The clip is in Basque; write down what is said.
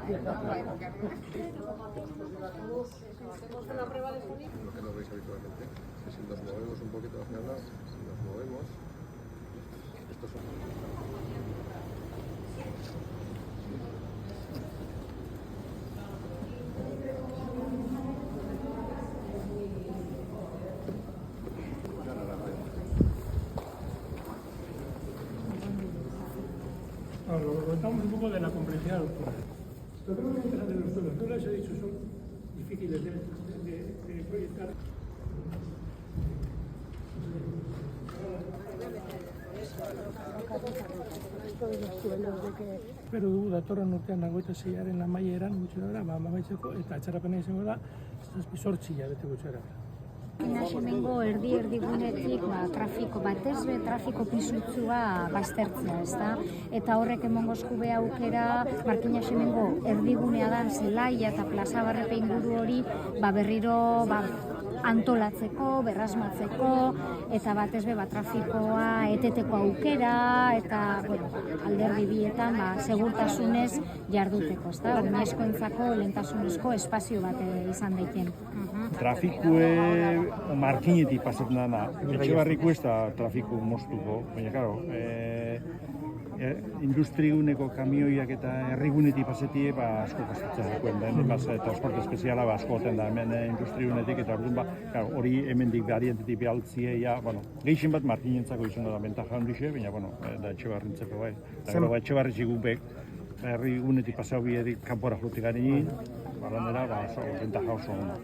Lo que no veis habitualmente es que si nos movemos un poquito hacia atrás, si nos movemos, estos son... Lo comentamos un poco de la complejidad del suelo. Lo que me interesa de los suelos, no les he dicho, son difíciles de proyectar. Pero dugu datorren urtean 26aren amaieran gutxinera amaitzeko eta atzerapena izango da 7-8 hilabete gutxera. Hemengo erdi-erdigunetik trafiko batez be trafiko pisutzua baztertzea, ezta? Eta horrek emongo eskube aukera Markina hemengo erdigunea dan Zelaia eta Plaza Barrepe inguru hori berriro antolatzeko, berrasmatzeko eta batez be trafikoa eteteko aukera eta alderdi bietan segurtasunez jarduteko, ezta? Oinezkoentzako lehentasunezko espazio bat izan daiken. Trafikue Markinetik pasatzen dana. Etxebarriku ez da trafiku moztuko, baina claro, industriguneko kamioiak eta herrigunetik pasetie asko gastatzen dakuen da, transporte espeziala asko goten da hemen industriunetik eta orduan hori hemendik variantetik behaltzie gehien bat Markinentzako izango da bentaja handixe, baina da Etxebarrintzeko bai. Da gero Etxebarritzik gupek herrigunetik pasau bierik kanpora jotik garenin, barrandera bentaja oso ona.